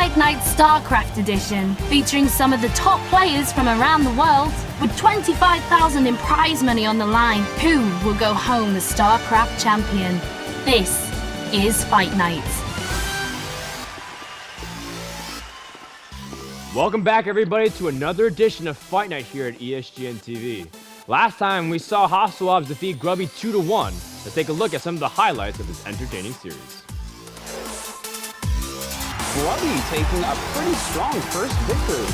Fight Night Starcraft Edition, featuring some of the top players from around the world, with 25,000 in prize money on the line. Who will go home the Starcraft champion? This is Fight Night. Welcome back, everybody, to another edition of Fight Night here at ESGN TV. Last time we saw Hasselhoffs defeat Grubby 2-1. Let's take a look at some of the highlights of this entertaining series. Grubby taking a pretty strong first victory.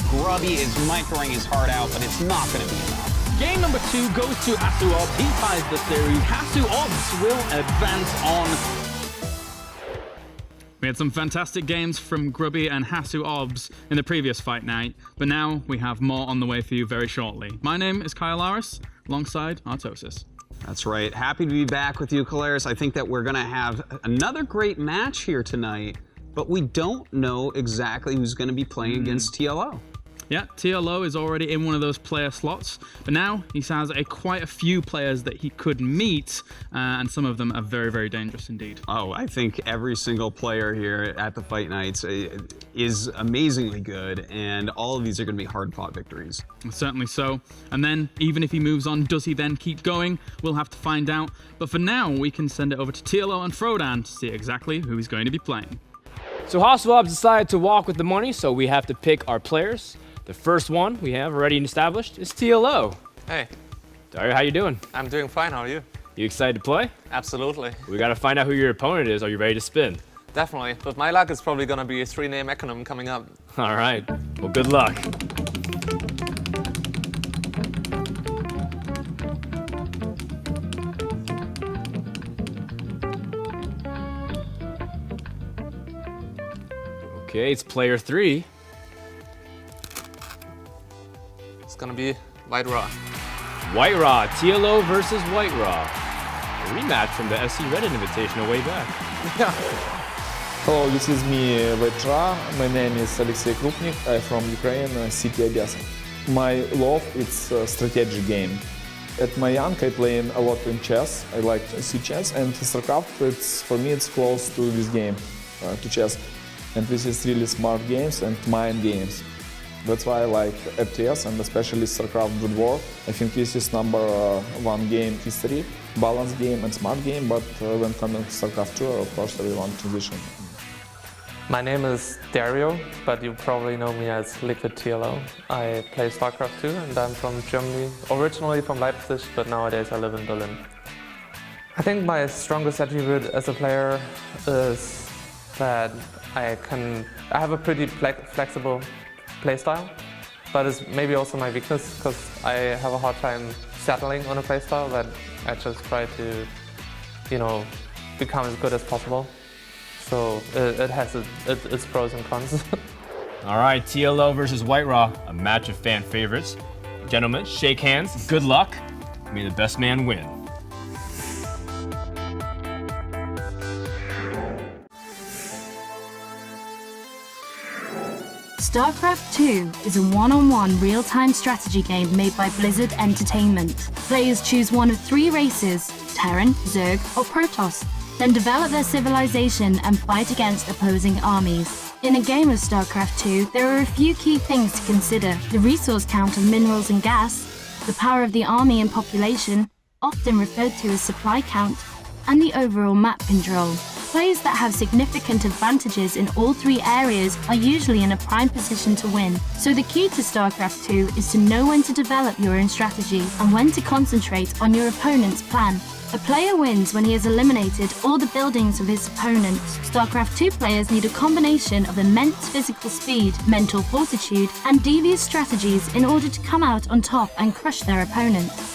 Grubby is microing his heart out, but it's not going to be enough. Game number 2 goes to Hasselhoff. He ties the series. Hasselhoff will advance on. We had some fantastic games from Grubby and Hasselhoff in the previous Fight Night, but now we have more on the way for you very shortly. My name is Kyle Laris, alongside Artosis. That's right. Happy to be back with you, Kalaris. I think that we're going to have another great match here tonight, but we don't know exactly who's going to be playing against TLO. Yeah, TLO is already in one of those player slots, but now he has quite a few players that he could meet, and some of them are very, very dangerous indeed. Oh, I think every single player here at the Fight Nights is amazingly good, and all of these are going to be hard-fought victories. Certainly so. And then, even if he moves on, does he then keep going? We'll have to find out. But for now, we can send it over to TLO and Frodan to see exactly who he's going to be playing. So Hasselhoff decided to walk with the money, so we have to pick our players. The first one we have already established is TLO. Hey. Dario, how you doing? I'm doing fine, how are you? You excited to play? Absolutely. We gotta find out who your opponent is. Are you ready to spin? Definitely, but my luck is probably gonna be a 3-name acronym coming up. All right, well, good luck. Okay, it's player 3. It's gonna be WhiteRa. WhiteRa, TLO versus WhiteRa. A rematch from the SC Reddit Invitational way back. Yeah. Hello, this is me, WhiteRa. My name is Alexey Krupnik. I'm from Ukraine, city Odessa. My love is a strategy game. At my young, I play a lot in chess. I like to see chess, and Starcraft, for me, it's close to this game, to chess. And this is really smart games and mind games. That's why I like RTS and especially Starcraft Good War. I think this is #1 game in history, balanced game and smart game, but when coming to Starcraft 2, of course, everyone transition. My name is Dario, but you probably know me as Liquid TLO. I play Starcraft 2 and I'm from Germany, originally from Leipzig, but nowadays I live in Berlin. I think my strongest attribute as a player is that I have a pretty flexible playstyle, but it's maybe also my weakness because I have a hard time settling on a playstyle that I just try to, become as good as possible. So it has its pros and cons. All right, TLO versus WhiteRa, a match of fan favorites. Gentlemen, shake hands, good luck. May the best man win. Starcraft 2 is a one-on-one real-time strategy game made by Blizzard Entertainment. Players choose one of 3 races, Terran, Zerg, or Protoss, then develop their civilization and fight against opposing armies. In a game of Starcraft 2, there are a few key things to consider: the resource count of minerals and gas, the power of the army and population, often referred to as supply count, and the overall map control. Players that have significant advantages in all 3 areas are usually in a prime position to win. So the key to Starcraft 2 is to know when to develop your own strategy and when to concentrate on your opponent's plan. A player wins when he has eliminated all the buildings of his opponent. Starcraft 2 players need a combination of immense physical speed, mental fortitude, and devious strategies in order to come out on top and crush their opponents.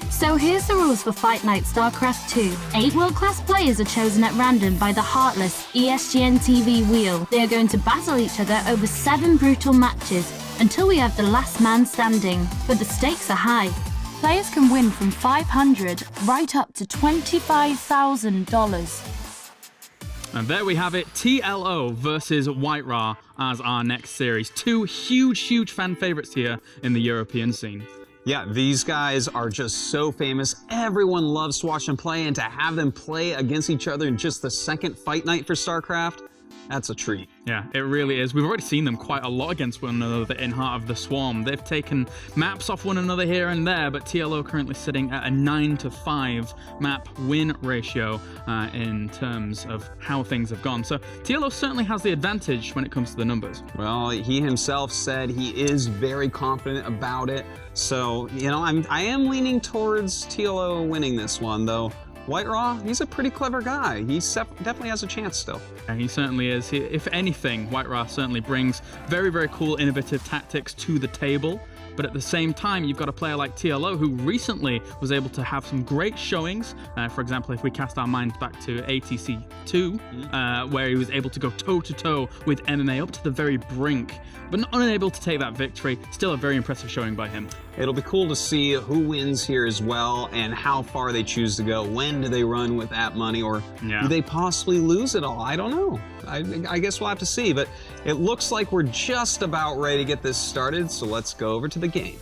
So here's the rules for Fight Night Starcraft 2. 8 world-class players are chosen at random by the heartless ESGN TV wheel. They are going to battle each other over 7 brutal matches until we have the last man standing. But the stakes are high. Players can win from $500 right up to $25,000. And there we have it, TLO versus WhiteRa as our next series. 2 huge fan favorites here in the European scene. Yeah, these guys are just so famous. Everyone loves to watch them play, and to have them play against each other in just the second Fight Night for Starcraft, That's a treat. Yeah, it really is. We've already seen them quite a lot against one another in Heart of the Swarm. They've taken maps off one another here and there, but TLO currently sitting at a 9-to-5 map win ratio in terms of how things have gone. So TLO certainly has the advantage when it comes to the numbers. Well, he himself said he is very confident about it. So, you know, I am leaning towards TLO winning this one, though. WhiteRa, he's a pretty clever guy. He definitely has a chance still. Yeah, he certainly is. If anything, WhiteRa certainly brings very, very cool, innovative tactics to the table. But at the same time, you've got a player like TLO who recently was able to have some great showings. For example, if we cast our minds back to ATC2, where he was able to go toe-to-toe with MMA up to the very brink, but unable to take that victory. Still a very impressive showing by him. It'll be cool to see who wins here as well and how far they choose to go. When do they run with that money, or do they possibly lose it all? I don't know. I guess we'll have to see, but it looks like we're just about ready to get this started, so let's go over to the game.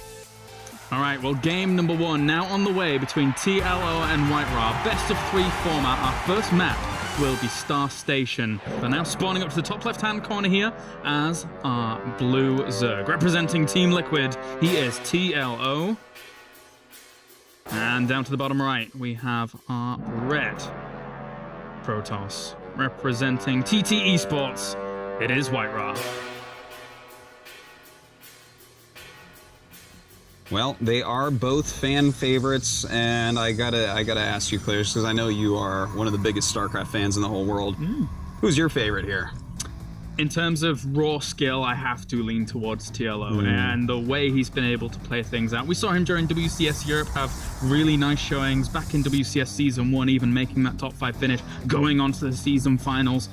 All right, well, game number 1 now on the way between TLO and WhiteRa. Best of 3 format. Our first map will be Star Station. They're now spawning up to the top left-hand corner here as our blue Zerg. Representing Team Liquid, he is TLO. And down to the bottom right, we have our red Protoss. Representing TT Esports, it is WhiteRa. Well, they are both fan favorites, and I gotta ask you, Claire, because I know you are one of the biggest StarCraft fans in the whole world. Who's your favorite here? In terms of raw skill, I have to lean towards TLO and the way he's been able to play things out. We saw him during WCS Europe have really nice showings, back in WCS Season 1, even making that top 5 finish, going on to the season finals.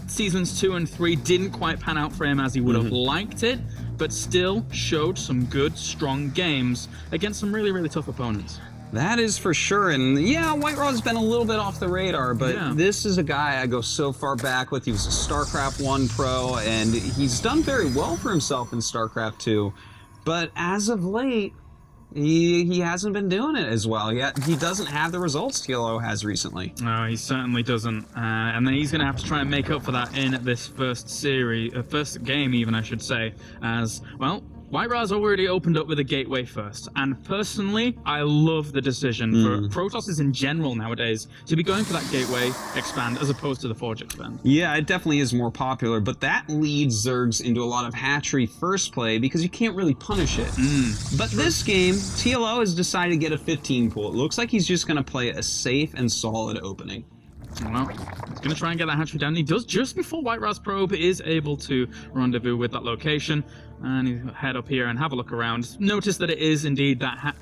Seasons 2 and 3 didn't quite pan out for him as he would have liked it, but still showed some good, strong games against some really, really tough opponents. That is for sure, and yeah, WhiteRa's been a little bit off the radar, but this is a guy I go so far back with. He was a StarCraft 1 pro, and he's done very well for himself in StarCraft 2, but as of late, he hasn't been doing it as well yet. He doesn't have the results TLO has recently. No, he certainly doesn't, and then he's going to have to try and make up for that in this first game even, I should say, as, well, WhiteRa's already opened up with a gateway first, and personally, I love the decision for Protosses in general nowadays to be going for that gateway expand as opposed to the Forge expand. Yeah, it definitely is more popular, but that leads Zergs into a lot of hatchery first play because you can't really punish it. But this game, TLO has decided to get a 15 pool. It looks like he's just going to play a safe and solid opening. Well, he's going to try and get that hatchery down. He does just before WhiteRa's probe is able to rendezvous with that location. And he'll head up here and have a look around. Notice that it is indeed that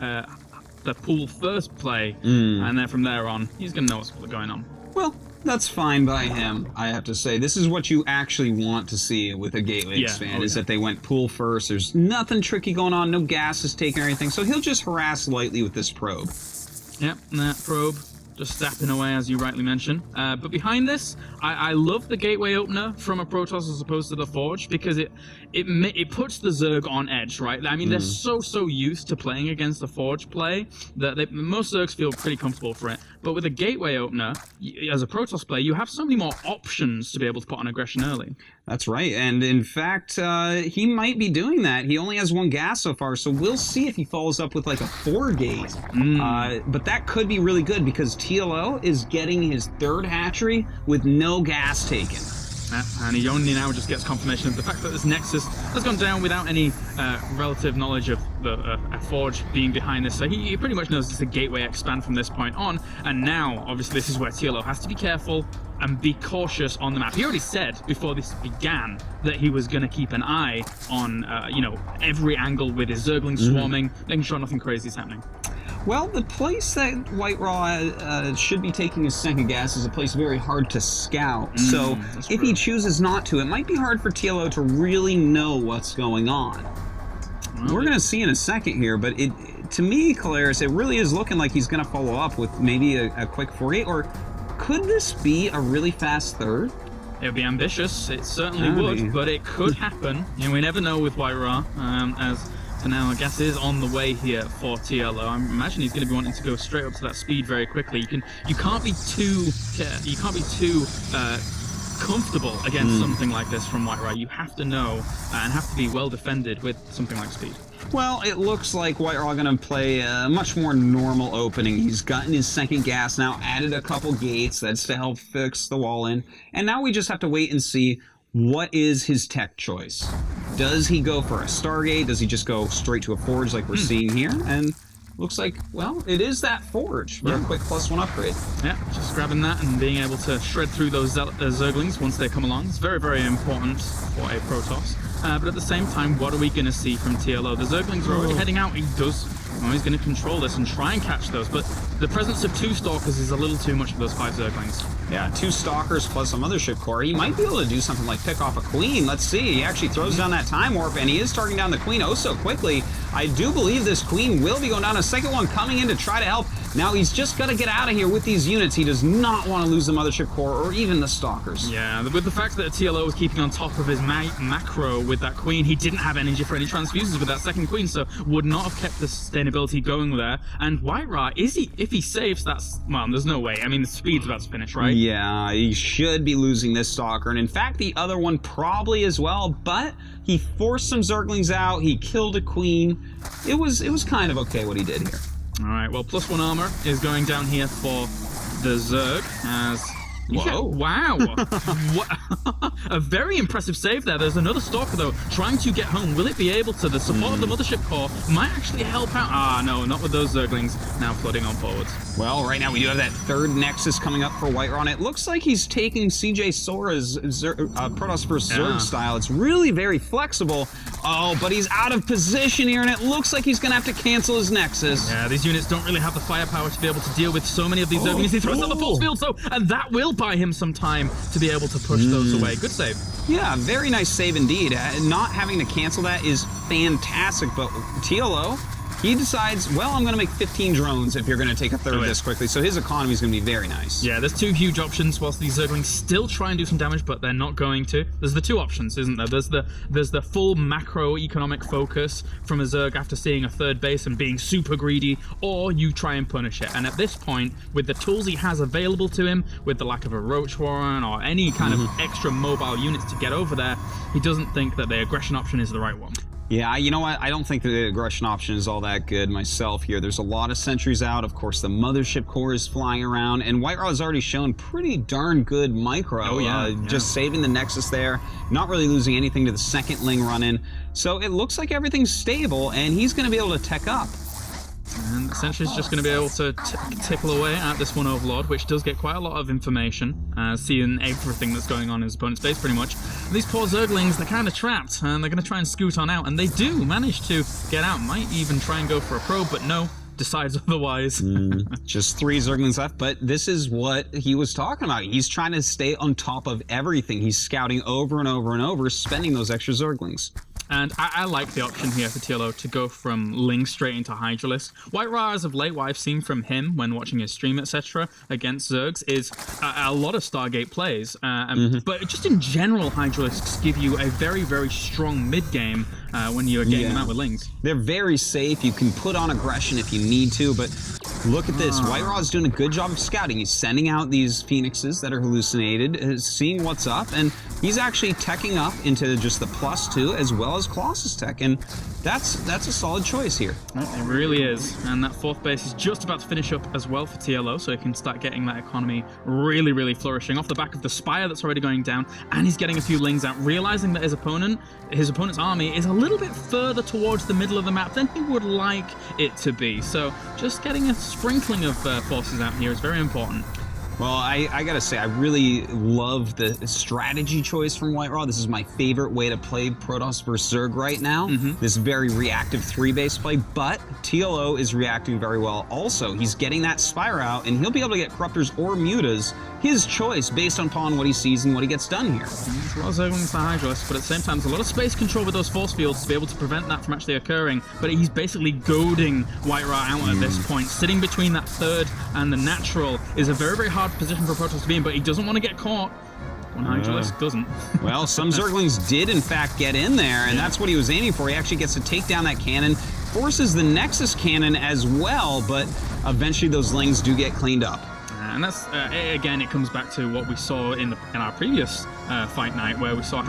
the pool first play. And then from there on, he's going to know what's going on. Well, that's fine by him, I have to say. This is what you actually want to see with a gateway expand, is that they went pool first. There's nothing tricky going on, no gas is taken or anything. So he'll just harass lightly with this probe. Yep, and that probe just stepping away, as you rightly mentioned. But behind this, I love the gateway opener from a Protoss as opposed to the Forge, because it puts the Zerg on edge, right? I mean, they're so used to playing against the Forge play that most Zergs feel pretty comfortable for it. But with a gateway opener, as a Protoss player, you have so many more options to be able to put on aggression early. That's right, and in fact, he might be doing that. He only has 1 gas so far, so we'll see if he follows up with like a 4-gate. But that could be really good because TLO is getting his 3rd hatchery with no gas taken. And he only now just gets confirmation of the fact that this Nexus has gone down without any relative knowledge of the Forge being behind this. So he pretty much knows it's a gateway expand from this point on. And now, obviously, this is where TLO has to be careful and be cautious on the map. He already said before this began that he was going to keep an eye on, every angle with his Zerglings swarming, making sure nothing crazy is happening. Well, the place that WhiteRa should be taking his 2nd gas is a place very hard to scout. So if he chooses not to, it might be hard for TLO to really know what's going on. Well, we're going to see in a second here, but to me, Caleres, it really is looking like he's going to follow up with maybe a quick 4-gate, or could this be a really fast 3rd? It would be ambitious, it certainly would, but it could happen. We never know with WhiteRa, as for now, I guess is on the way here for TLO. I imagine he's going to be wanting to go straight up to that speed very quickly. You can't be too comfortable against something like this from WhiteRa. You have to know and have to be well defended with something like speed. Well, it looks like WhiteRa going to play a much more normal opening. He's gotten his second gas now, added a couple gates. That's to help fix the wall in. And now we just have to wait and see what is his tech choice. Does he go for a Stargate? Does he just go straight to a Forge like we're seeing here? And looks like, well, it is that Forge for a quick +1 upgrade. Yeah, just grabbing that and being able to shred through those Zerglings once they come along. It's very, very important for a Protoss. But at the same time, what are we going to see from TLO? The Zerglings are already heading out. He's going to control this and try and catch those, but the presence of 2 Stalkers is a little too much for those 5 Zerglings. Yeah, 2 Stalkers plus a Mothership Core. He might be able to do something like pick off a Queen. Let's see. He actually throws down that Time Warp, and he is targeting down the Queen oh so quickly. I do believe this Queen will be going down. A second one coming in to try to help. Now he's just got to get out of here with these units. He does not want to lose the Mothership Core or even the Stalkers. Yeah, with the fact that TLO was keeping on top of his macro with that Queen, he didn't have energy for any transfuses with that second Queen, so would not have kept the sustainability going there. And WhiteRa, if he saves, that's, well, there's no way. I mean, the speed's about to finish, right? Yeah, he should be losing this Stalker, and in fact, the other one probably as well, but he forced some Zerglings out, he killed a Queen. It was kind of okay what he did here. All right, well, +1 armor is going down here for the Zerg as... Whoa. Wow. A very impressive save there. There's another Stalker, though, trying to get home. Will it be able to? The support of the Mothership Core might actually help out. Ah, no, not with those Zerglings now flooding on forwards. Well, right now we do have that third Nexus coming up for WhiteRa, and it looks like he's taking CJ Sora's Protoss vs. Zerg style. It's really very flexible. Oh, but he's out of position here, and it looks like he's going to have to cancel his Nexus. Yeah, these units don't really have the firepower to be able to deal with so many of these Zerglings. He throws out the force field, though, and that will buy him some time to be able to push those away. Good save. Yeah, very nice save indeed. Not having to cancel that is fantastic, but TLO, he decides, well, I'm going to make 15 drones if you're going to take a third this quickly, so his economy is going to be very nice. Yeah, there's 2 huge options whilst these Zerglings still try and do some damage, but they're not going to. There's the 2 options, isn't there? There's the full macroeconomic focus from a Zerg after seeing a third base and being super greedy, or you try and punish it. And at this point, with the tools he has available to him, with the lack of a Roach Warren or any kind of extra mobile units to get over there, he doesn't think that the aggression option is the right one. Yeah, you know what? I don't think the aggression option is all that good myself here. There's a lot of sentries out. Of course, the Mothership Core is flying around, and WhiteRa has already shown pretty darn good micro. Oh, yeah. Just saving the Nexus there, not really losing anything to the second Ling run-in. So it looks like everything's stable, and he's going to be able to tech up. And essentially he's just going to be able to tickle away at this one Overlord, which does get quite a lot of information, seeing everything that's going on in his opponent's base pretty much. And these poor Zerglings, they're kind of trapped, and they're going to try and scoot on out, and they do manage to get out. Might even try and go for a probe, but no, decides otherwise. Just 3 Zerglings left, but this is what he was talking about. He's trying to stay on top of everything. He's scouting over and over and over, spending those extra Zerglings. And I like the option here for TLO to go from Ling straight into Hydralisk. WhiteRa, as of late, what I've seen from him when watching his stream, etc., against Zergs is a lot of Stargate plays. But just in general, Hydralisks give you a very, very strong mid-game when you're getting them out with Lings. They're very safe. You can put on aggression if you need to, but look at this. WhiteRa is doing a good job of scouting. He's sending out these Phoenixes that are hallucinated, seeing what's up, and he's actually teching up into just the +2 as well as Colossus tech, and that's a solid choice here. It really is, and that 4th base is just about to finish up as well for TLO, so he can start getting that economy really, really flourishing off the back of the Spire that's already going down, and he's getting a few Lings out, realizing that his opponent's army is a little bit further towards the middle of the map than he would like it to be. So just getting a sprinkling of forces out here is very important. Well, I gotta say, I really love the strategy choice from WhiteRa. This is my favorite way to play Protoss vs. Zerg right now. This very reactive 3-base play, but TLO is reacting very well also. He's getting that Spire out, and he'll be able to get Corruptors or Mutas, his choice based upon what he sees and what he gets done here. There's a lot of Zerglings for Hydralisk, but at the same time, there's a lot of space control with those force fields to be able to prevent that from actually occurring, but he's basically goading WhiteRa out at this point. Sitting between that 3rd and the natural is a very, very hard position for Protoss to be in, but he doesn't want to get caught. When Hydralisk doesn't. Well, some Zerglings did in fact get in there, and that's what he was aiming for. He actually gets to take down that cannon, forces the Nexus cannon as well, but eventually those Lings do get cleaned up. And that's, again, it comes back to what we saw in our previous fight night, where we saw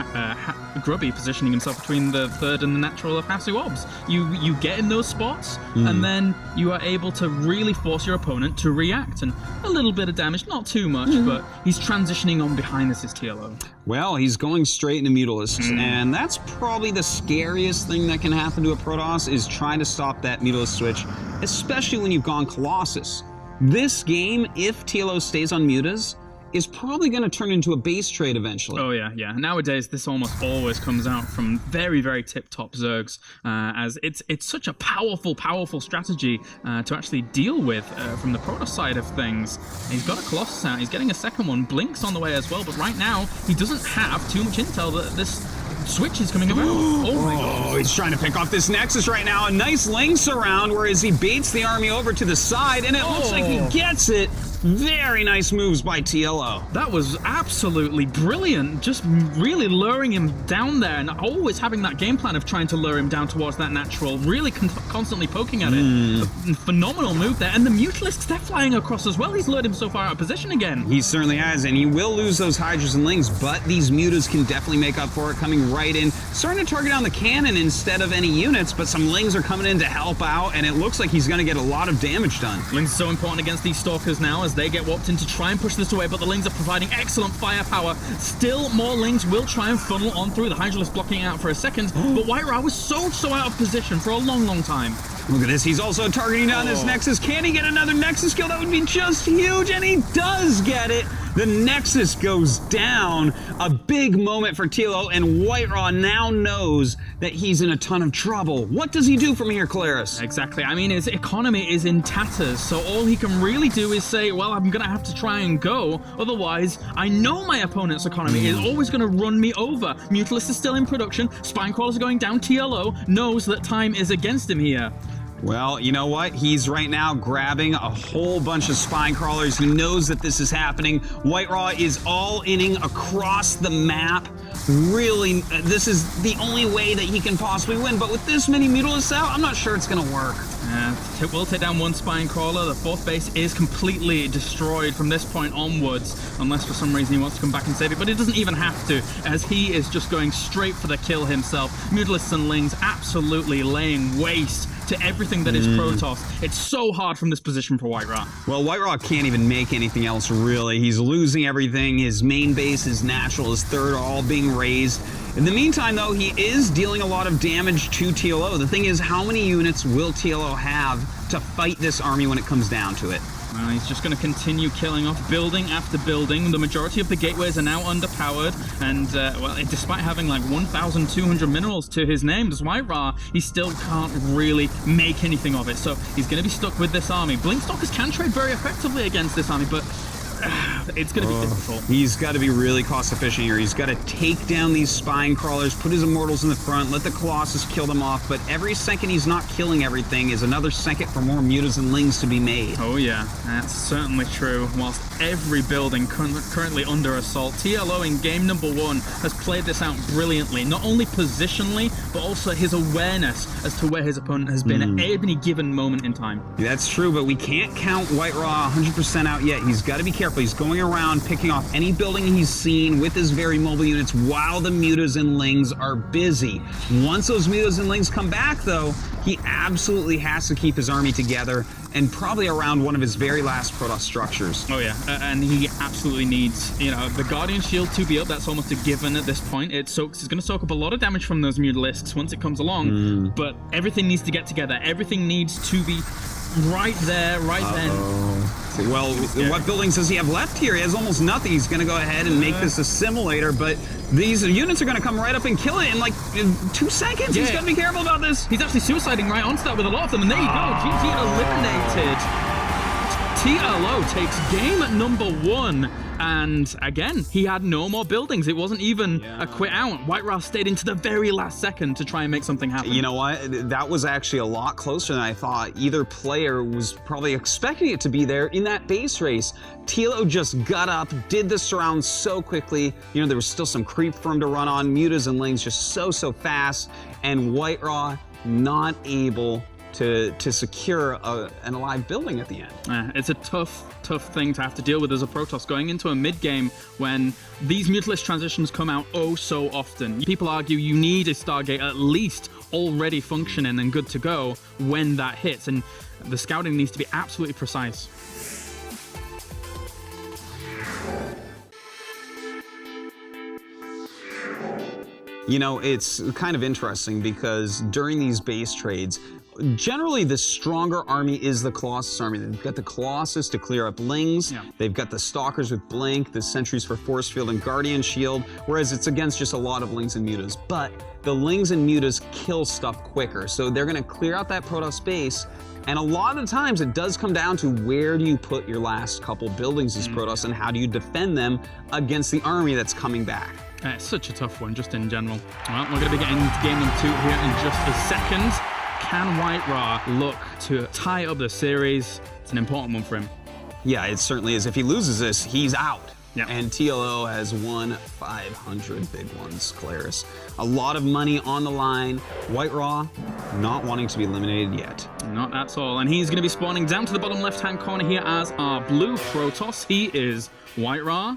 Grubby positioning himself between the third and the natural of Hasuobs. You get in those spots, and then you are able to really force your opponent to react, and a little bit of damage, not too much, but he's transitioning on behind this is TLO. Well, he's going straight into Mutalisks, and that's probably the scariest thing that can happen to a Protoss, is trying to stop that Mutalisk switch, especially when you've gone Colossus. This game, if TLO stays on Mutas, is probably going to turn into a base trade eventually. Oh yeah, yeah. Nowadays, this almost always comes out from very, very tip-top Zergs, as it's such a powerful strategy to actually deal with from the Protoss side of things. He's got a Colossus out, he's getting a second one, Blink's on the way as well, but right now, he doesn't have too much intel that this switch is coming about. Oh my god. Oh, he's trying to pick off this Nexus right now. A nice Ling surround, whereas he baits the army over to the side, and it looks like he gets it. Very nice moves by TLO. That was absolutely brilliant. Just really luring him down there, and always having that game plan of trying to lure him down towards that natural, really constantly poking at it. Phenomenal move there. And the Mutalisks, they're flying across as well. He's lured him so far out of position again. He certainly has, and he will lose those Hydras and Lings, but these Mutas can definitely make up for it, coming right in, starting to target on the cannon instead of any units, but some Lings are coming in to help out, and it looks like he's going to get a lot of damage done. Lings are so important against these Stalkers now, as they get warped in to try and push this away, but the Lings are providing excellent firepower. Still more Lings will try and funnel on through. The Hydralisk blocking out for a second, but WhiteRa was so out of position for a long time. Look at this, he's also targeting down this Nexus. Can he get another Nexus kill? That would be just huge, and he does get it. The Nexus goes down. A big moment for TLO, and WhiteRa now knows that he's in a ton of trouble. What does he do from here, Claris? Exactly. I mean, his economy is in tatters, so all he can really do is say, well, I'm going to have to try and go. Otherwise, I know my opponent's economy is always going to run me over. Mutalisk is still in production. Spinecrawlers are going down. TLO knows that time is against him here. Well, you know what? He's right now grabbing a whole bunch of spine crawlers. He knows that this is happening. WhiteRa is all-inning across the map. Really, this is the only way that he can possibly win. But with this many Mutalisks out, I'm not sure it's going to work. We'll take down one spine crawler. The fourth base is completely destroyed from this point onwards, unless for some reason he wants to come back and save it, but he doesn't even have to, as he is just going straight for the kill himself. Mutalisks and Lings absolutely laying waste to everything that is Protoss. It's so hard from this position for WhiteRa. Well, WhiteRa can't even make anything else, really. He's losing everything. His main base, his natural, his third are all being razed. In the meantime, though, he is dealing a lot of damage to TLO. The thing is, how many units will TLO have to fight this army when it comes down to it? Well, he's just going to continue killing off building after building. The majority of the gateways are now underpowered, and well, despite having like 1,200 minerals to his name, as WhiteRa, he still can't really make anything of it. So he's going to be stuck with this army. Blinkstalkers can trade very effectively against this army, but it's going to be difficult. He's got to be really cost efficient here. He's got to take down these spine crawlers, put his immortals in the front, let the Colossus kill them off, but every second he's not killing everything is another second for more Mutas and Lings to be made. Oh yeah, that's certainly true. Whilst every building currently under assault, TLO in game number 1 has played this out brilliantly, not only positionally, but also his awareness as to where his opponent has been at any given moment in time. That's true, but we can't count WhiteRa 100% out yet. He's got to be careful. He's going around picking off any building he's seen with his very mobile units while the Mutas and Lings are busy. Once those Mutas and Lings come back, though, he absolutely has to keep his army together and probably around one of his very last Protoss structures. Oh yeah, and he absolutely needs, you know, the Guardian Shield to be up. That's almost a given at this point. It's going to soak up a lot of damage from those Mutalisks once it comes along, but everything needs to get together. Everything needs to be right there, right then. Well, what buildings does he have left here? He has almost nothing. He's going to go ahead and make this assimilator, but these units are going to come right up and kill it in like 2 seconds. Yeah. He's got to be careful about this. He's actually suiciding right onto that with a lot of them, and there you go. GG eliminated. TLO takes game number 1. And again, he had no more buildings. It wasn't even a quit out. WhiteRa stayed into the very last second to try and make something happen. You know what? That was actually a lot closer than I thought. Either player was probably expecting it to be there in that base race. TLO just got up, did the surround so quickly. You know, there was still some creep for him to run on. Mutas and Lings just so fast. And WhiteRa not able to secure an alive building at the end. It's a tough thing to have to deal with as a Protoss going into a mid game when these Mutalisk transitions come out oh so often. People argue you need a Stargate at least already functioning and good to go when that hits, and the scouting needs to be absolutely precise. You know, it's kind of interesting because during these base trades, generally the stronger army is the Colossus army. They've got the Colossus to clear up Lings, they've got the Stalkers with Blink, the Sentries for Force Field and Guardian Shield, whereas it's against just a lot of Lings and Mutas. But the Lings and Mutas kill stuff quicker, so they're gonna clear out that Protoss base, and a lot of the times it does come down to where do you put your last couple buildings as Protoss and how do you defend them against the army that's coming back. It's such a tough one, just in general. Well, we're going to be getting into game number 2 here in just a second. Can WhiteRa look to tie up the series? It's an important one for him. Yeah, it certainly is. If he loses this, he's out. Yeah. And TLO has won 500 big ones, Claris. A lot of money on the line. WhiteRa not wanting to be eliminated yet. Not at all. And he's going to be spawning down to the bottom left-hand corner here as our blue Protoss. He is WhiteRa.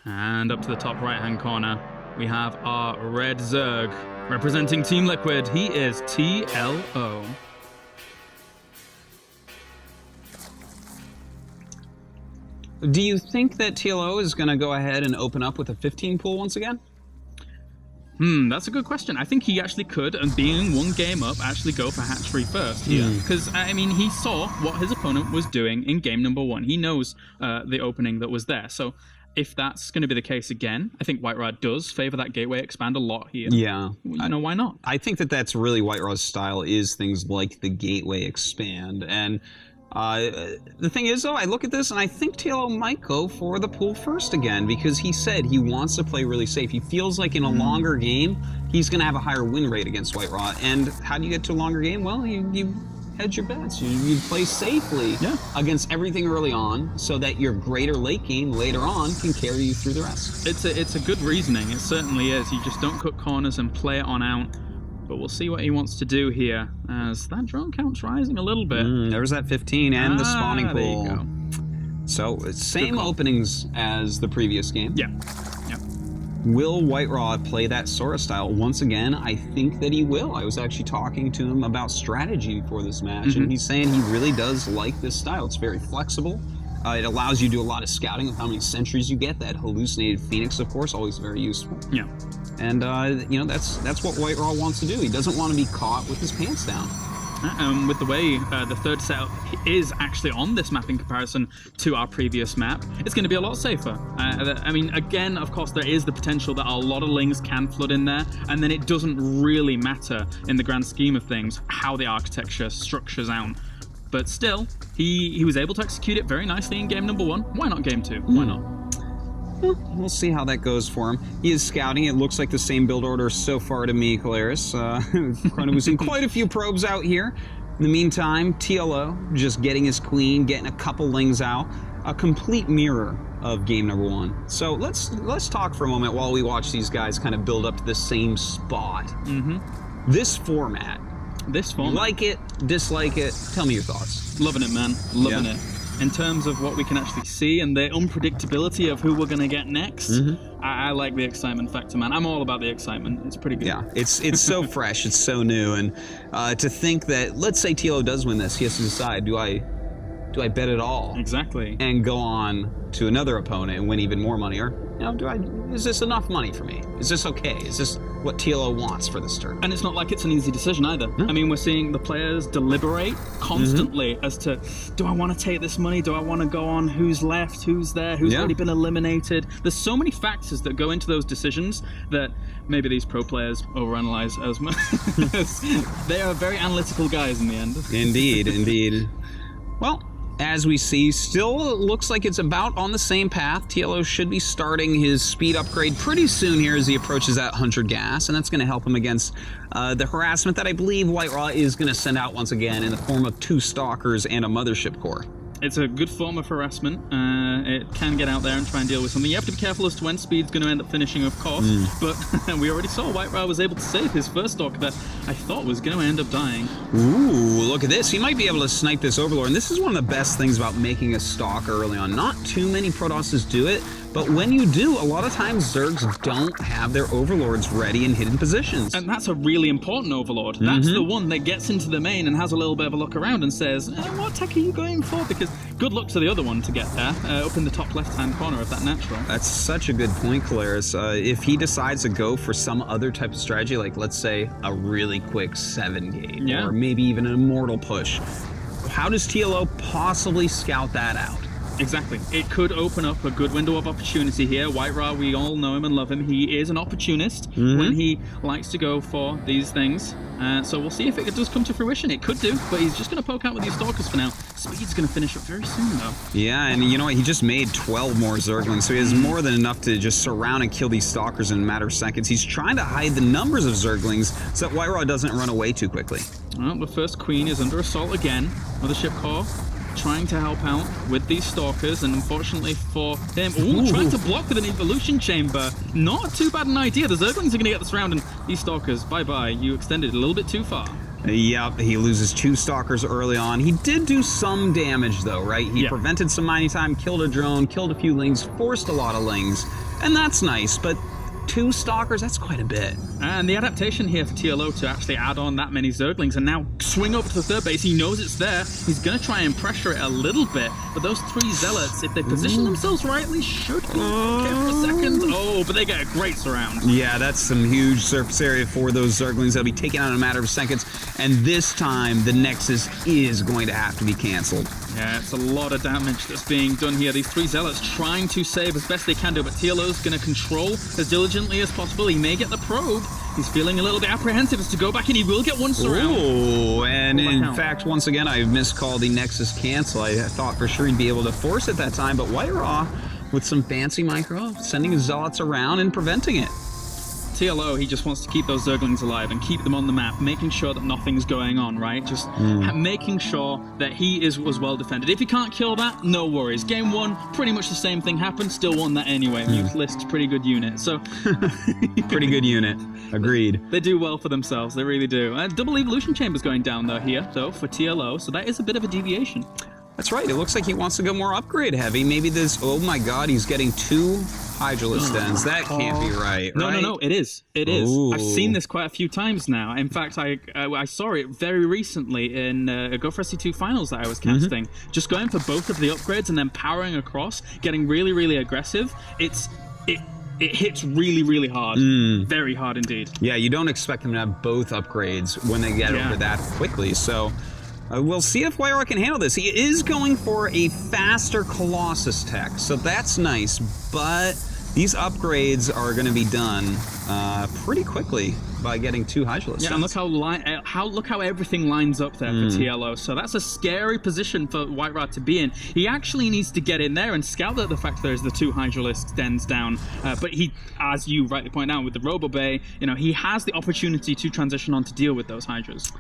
And up to the top right-hand corner, we have our red Zerg. Representing Team Liquid, he is TLO. Do you think that TLO is going to go ahead and open up with a 15 pool once again? That's a good question. I think he actually could, and being one game up, actually go for hatchery first here. Because, I mean, he saw what his opponent was doing in game number 1. He knows the opening that was there. So if that's going to be the case again, I think WhiteRa does favor that gateway expand a lot here. Yeah. You know, why not? I think that that's really WhiteRa's style, is things like the gateway expand. And the thing is, though, I look at this and I think TLO might go for the pool first again, because he said he wants to play really safe. He feels like in a longer game, he's going to have a higher win rate against WhiteRa. And how do you get to a longer game? Well, you hedge your bets. You play safely against everything early on so that your greater late game later on can carry you through the rest. It's a good reasoning. It certainly is. You just don't cut corners and play it on out. But we'll see what he wants to do here, as that drone count's rising a little bit. There's that 15 and the spawning pool. There you go. So it's same openings as the previous game. Yeah. Will WhiteRa play that Sora style once again? I think that he will. I was actually talking to him about strategy before this match, and he's saying he really does like this style. It's very flexible. It allows you to do a lot of scouting of how many sentries you get. That hallucinated Phoenix, of course, always very useful. Yeah. And you know, that's what WhiteRa wants to do. He doesn't want to be caught with his pants down. With the way the third setup is actually on this map in comparison to our previous map, it's going to be a lot safer. I mean, again, of course, there is the potential that a lot of Lings can flood in there, and then it doesn't really matter in the grand scheme of things how the architecture structures out. But still, he was able to execute it very nicely in game number 1. Why not game 2? Why not? Well, we'll see how that goes for him. He is scouting. It looks like the same build order so far to me, Claris. Chronoboosting quite a few probes out here. In the meantime, TLO just getting his queen, getting a couple Lings out. A complete mirror of game number 1. So let's talk for a moment while we watch these guys kind of build up to the same spot. This format. Like it, dislike it. Tell me your thoughts. Loving it, man. Loving it. In terms of what we can actually see and the unpredictability of who we're going to get next, I like the excitement factor, man. I'm all about the excitement. It's pretty good. Yeah, it's so fresh, it's so new, and to think that, let's say TLO does win this, he has to decide, do I bet it all? Exactly. And go on to another opponent and win even more money, or you know, is this enough money for me? Is this okay? Is this what TLO wants for this tournament? And it's not like it's an easy decision either. I mean, we're seeing the players deliberate constantly as to, do I want to take this money? Do I want to go on? Who's left? Who's there? Who's already been eliminated? There's so many factors that go into those decisions that maybe these pro players overanalyze as much. They are very analytical guys in the end. Indeed, indeed. Well, as we see, still looks like it's about on the same path. TLO should be starting his speed upgrade pretty soon here as he approaches that 100 gas, and that's going to help him against the harassment that I believe WhiteRa is going to send out once again in the form of 2 Stalkers and a Mothership Core. It's a good form of harassment. It can get out there and try and deal with something. You have to be careful as to when Speed's going to end up finishing, of course. But we already saw WhiteRa was able to save his first Stalker that I thought was going to end up dying. Ooh, look at this. He might be able to snipe this Overlord. And this is one of the best things about making a Stalker early on. Not too many Protosses do it, but when you do, a lot of times Zergs don't have their Overlords ready in hidden positions. And that's a really important Overlord. That's the one that gets into the main and has a little bit of a look around and says, what tech are you going for? Because good luck to the other one to get there, up in the top left-hand corner of that natural. That's such a good point, Calaris. If he decides to go for some other type of strategy, like let's say a really quick 7-gate, or maybe even an Immortal push, how does TLO possibly scout that out? Exactly. It could open up a good window of opportunity here. WhiteRa, we all know him and love him. He is an opportunist when he likes to go for these things. So we'll see if it does come to fruition. It could do, but he's just going to poke out with these Stalkers for now. Speed's going to finish up very soon, though. Yeah, and you know what? He just made 12 more Zerglings, so he has more than enough to just surround and kill these Stalkers in a matter of seconds. He's trying to hide the numbers of Zerglings so that WhiteRa doesn't run away too quickly. Well, the first Queen is under assault again. Mothership Core trying to help out with these Stalkers, and unfortunately for him, trying to block with an Evolution Chamber. Not too bad an idea. The Zerglings are going to get this round, and these Stalkers, bye-bye. You extended a little bit too far. Yep, he loses 2 Stalkers early on. He did do some damage, though, right? He prevented some mining time, killed a drone, killed a few Lings, forced a lot of Lings, and that's nice, but 2 Stalkers, that's quite a bit. And the adaptation here for TLO to actually add on that many Zerglings and now swing over to the third base, he knows it's there. He's going to try and pressure it a little bit, but those 3 Zealots, if they position themselves rightly, should be okay for a second. Oh, but they get a great surround. Yeah, that's some huge surface area for those Zerglings. They'll be taken out in a matter of seconds, and this time the Nexus is going to have to be canceled. Yeah, it's a lot of damage that's being done here. These 3 Zealots trying to save as best they can do, but TLO's going to control as diligently as possible. He may get the probe. He's feeling a little bit apprehensive as to go back in. He will get one surround. Oh, and in fact, once again, I miscalled the Nexus cancel. I thought for sure he'd be able to force it that time, but WhiteRa, with some fancy micro, sending his Zealots around and preventing it. TLO, he just wants to keep those Zerglings alive and keep them on the map, making sure that nothing's going on, right? Just making sure that he was well defended. If he can't kill that, no worries. Game 1, pretty much the same thing happened, still won that anyway. Mutalist's pretty good unit, so... Pretty good unit. Agreed. They do well for themselves, they really do. Double Evolution Chamber's going down though here, though, for TLO, so that is a bit of a deviation. That's right, it looks like he wants to go more upgrade heavy. Maybe this, oh my god, he's getting 2 Hydralisk Dens. That can't be right, right? No, it is. It is. Ooh. I've seen this quite a few times now. In fact, I saw it very recently in Go for SC2 finals that I was casting. Just going for both of the upgrades and then powering across, getting really, really aggressive. It hits really, really hard. Very hard indeed. Yeah, you don't expect them to have both upgrades when they get over that quickly, so... we'll see if WhiteRa can handle this. He is going for a faster Colossus tech, so that's nice, but these upgrades are going to be done pretty quickly by getting 2 Hydralisk. Yeah, and look how everything lines up there for TLO. So that's a scary position for WhiteRa to be in. He actually needs to get in there and scout the fact there's the 2 Hydralisk Dens down. But he, as you rightly point out, with the Robo Bay, you know, he has the opportunity to transition on to deal with those Hydras.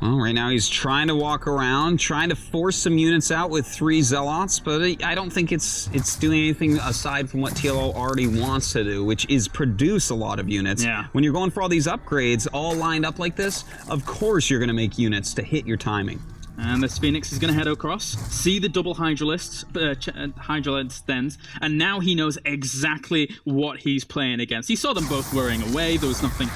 Well, right now he's trying to walk around, trying to force some units out with 3 Zealots, but I don't think it's doing anything aside from what TLO already wants to do, which is produce a lot of units. Yeah. When you're going for all these upgrades all lined up like this, of course you're going to make units to hit your timing. And this Phoenix is going to head across, see the double Hydralisk Dens, and now he knows exactly what he's playing against. He saw them both whirring away. There was nothing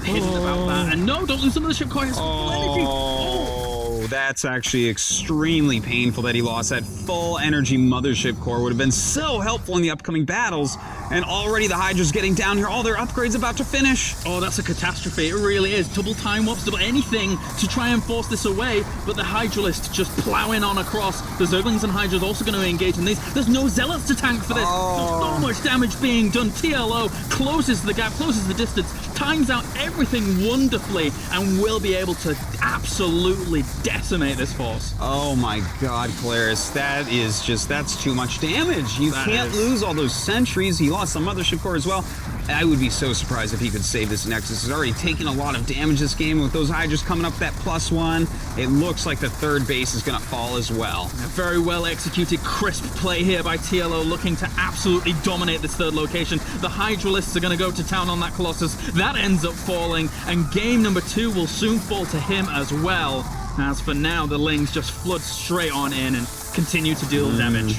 hidden about that. And no, don't lose some of the ship core. He has full energy. Oh, that's actually extremely painful that he lost that full energy Mothership Core. Would have been so helpful in the upcoming battles. And already the Hydra's getting down here. All their upgrades about to finish. Oh, that's a catastrophe. It really is. Double time warps, double anything to try and force this away. But the Hydralisk just plowing on across. The Zerglings and Hydra's also going to engage in these. There's no Zealots to tank for this. So much damage being done. TLO closes the gap, closes the distance, times out everything wonderfully, and will be able to absolutely decimate this force. Oh my god, Claris, that's too much damage. You can't lose all those sentries. He lost the Mothership Core as well. I would be so surprised if he could save this Nexus. He's already taken a lot of damage this game. With those Hydras coming up that +1, it looks like the third base is going to fall as well. A very well executed, crisp play here by TLO, looking to absolutely dominate this third location. The Hydralists are going to go to town on that Colossus. That ends up falling, and game number 2 will soon fall to him as well. As for now, the Lings just flood straight on in and continue to deal damage.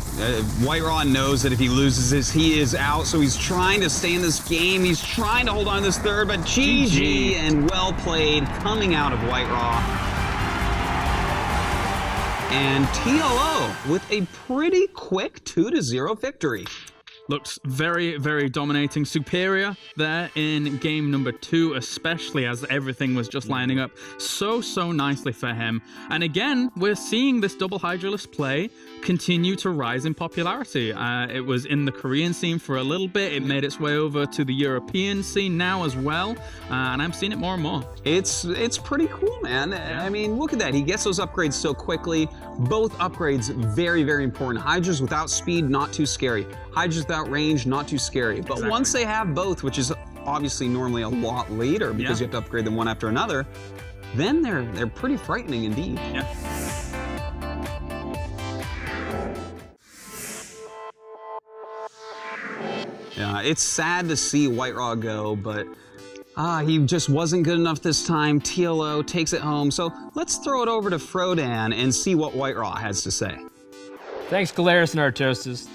WhiteRa knows that if he loses this, he is out, so he's trying to stay in this game. He's trying to hold on to this third, but GG and well played coming out of WhiteRa. And TLO with a pretty quick 2-0 victory. Looks very, very dominating. Superior there in game number 2, especially as everything was just lining up so nicely for him. And again, we're seeing this double Hydralist play continue to rise in popularity. It was in the Korean scene for a little bit. It made its way over to the European scene now as well. And I'm seeing it more and more. It's pretty cool, man. I mean, look at that. He gets those upgrades so quickly. Both upgrades very, very important. Hydras without speed, not too scary. Hydras without range, not too scary. But once they have both, which is obviously normally a lot later because you have to upgrade them one after another, then they're pretty frightening indeed. Yeah. Yeah, it's sad to see WhiteRa go, but he just wasn't good enough this time. TLO takes it home. So let's throw it over to Frodan and see what WhiteRa has to say. Thanks, Galeris and Artosis.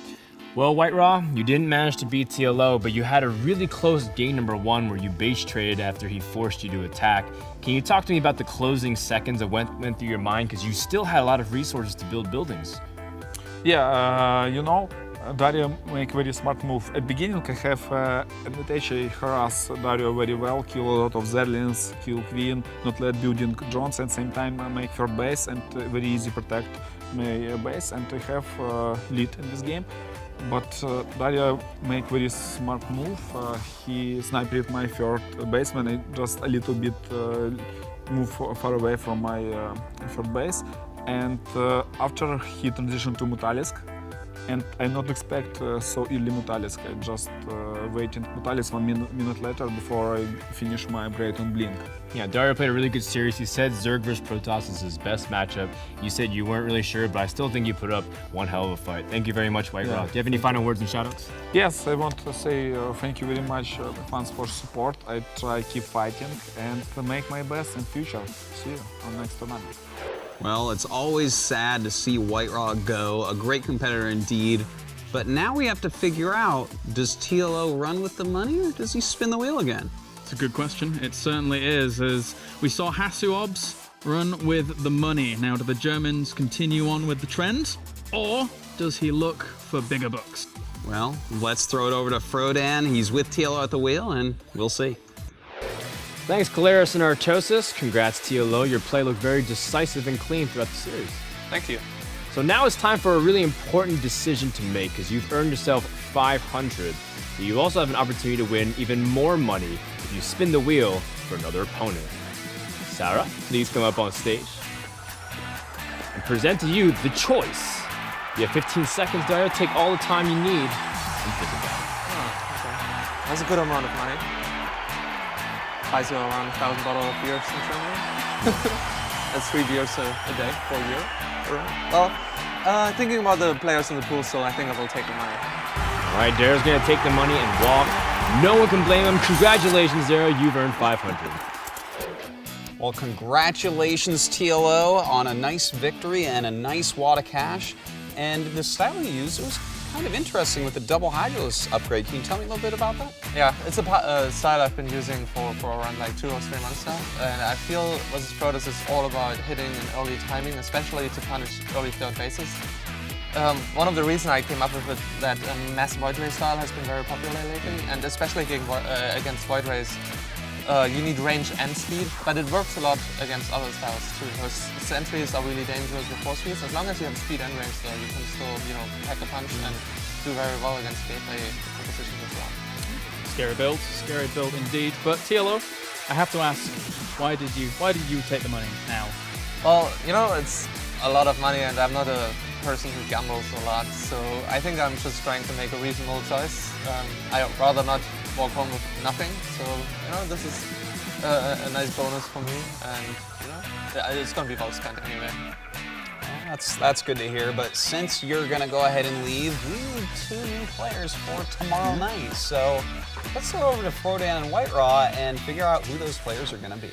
Well, WhiteRa, you didn't manage to beat TLO, but you had a really close game number 1 where you base traded after he forced you to attack. Can you talk to me about the closing seconds that went through your mind? Because you still had a lot of resources to build buildings. Yeah, you know, Dario make very smart move. At beginning I have advantage, harass Dario very well, kill a lot of Zerlings, kill Queen, not let building drones, and same time make third base and very easy protect my base, and I have lead in this game. But Dario make very smart move. He sniped my third baseman. I just a little bit move far away from my third base, and after he transitioned to Mutalisk. And I not expect so early Mutalisk. I just waiting Mutalisk 1 minute later before I finish my upgrade on Blink. Yeah, Dario played a really good series. He said Zerg vs Protoss is his best matchup. You said you weren't really sure, but I still think you put up one hell of a fight. Thank you very much, WhiteRa. Yeah. Do you have any final words and shoutouts? Yes, I want to say thank you very much, fans, for support. I try keep fighting and make my best in future. See you on next tournament. Well, it's always sad to see WhiteRa go, a great competitor indeed. But now we have to figure out, does TLO run with the money or does he spin the wheel again? It's a good question. It certainly is, as we saw Hasuobs run with the money. Now, do the Germans continue on with the trend, or does he look for bigger bucks? Well, let's throw it over to Frodan. He's with TLO at the wheel, and we'll see. Thanks, Galeris and Artosis. Congrats, TLO. Your play looked very decisive and clean throughout the series. Thank you. So now it's time for a really important decision to make, because you've earned yourself 500. But you also have an opportunity to win even more money if you spin the wheel for another opponent. Sarah, please come up on stage and present to you the choice. You have 15 seconds, Dario. Take all the time you need and think about it. Oh, okay. That's a good amount of money. Buys you around 1,000 bottles of beers in Germany. That's 3 beers a day for a year. Right. Well, thinking about the players in the pool, so I think I will take the money. All right, Dario's gonna take the money and walk. No one can blame him. Congratulations, Dario. You've earned 500. Well, congratulations, TLO, on a nice victory and a nice wad of cash. And the style you used, it was kind of interesting with the double Hydralist upgrade. Can you tell me a little bit about that? Yeah, it's a style I've been using for around like 2 or 3 months now. And I feel versus Protoss is all about hitting an early timing, especially to punish early third bases. One of the reasons I came up with it, that massive WhiteRa style has been very popular lately, and especially against WhiteRa, you need range and speed, but it works a lot against other styles too, because sentries are really dangerous with force fields. As long as you have speed and range there, you can still, pack a punch and do very well against gateway compositions as well. Scary build indeed. But TLO, I have to ask, why did you take the money now? Well, it's a lot of money, and I'm not a person who gambles a lot, so I think I'm just trying to make a reasonable choice. I'd rather not walk home with nothing. So, you know, this is a nice bonus for me, and you know, yeah, it's gonna be well spent anyway. That's good to hear, but since you're going to go ahead and leave, we need 2 new players for tomorrow night. So let's go over to Frodan and WhiteRa and figure out who those players are going to be.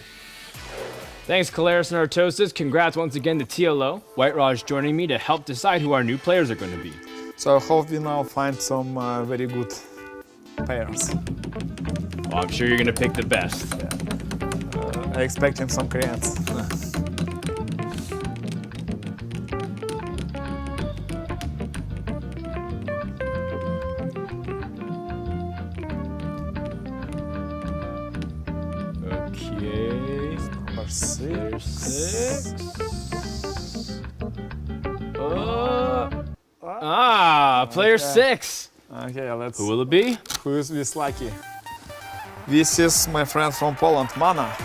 Thanks, Caleris and Artosis. Congrats once again to TLO. WhiteRa is joining me to help decide who our new players are going to be. So I hope we now find some very good players. Well, I'm sure you're going to pick the best. I expecting some Koreans. Okay. Number 6. Player 6. Okay, let's. Who will it be? Who is this lucky? This is my friend from Poland, Mana.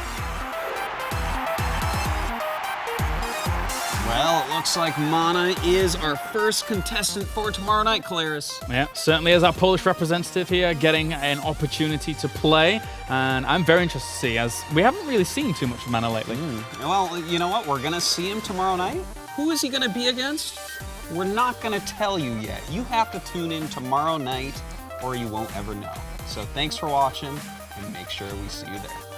Well, it looks like Mana is our first contestant for tomorrow night, Caleris. Yeah, certainly as our Polish representative here, getting an opportunity to play, and I'm very interested to see, as we haven't really seen too much of Mana lately. Well, you know what? We're going to see him tomorrow night. Who is he going to be against? We're not going to tell you yet. You have to tune in tomorrow night or you won't ever know. So thanks for watching and make sure we see you there.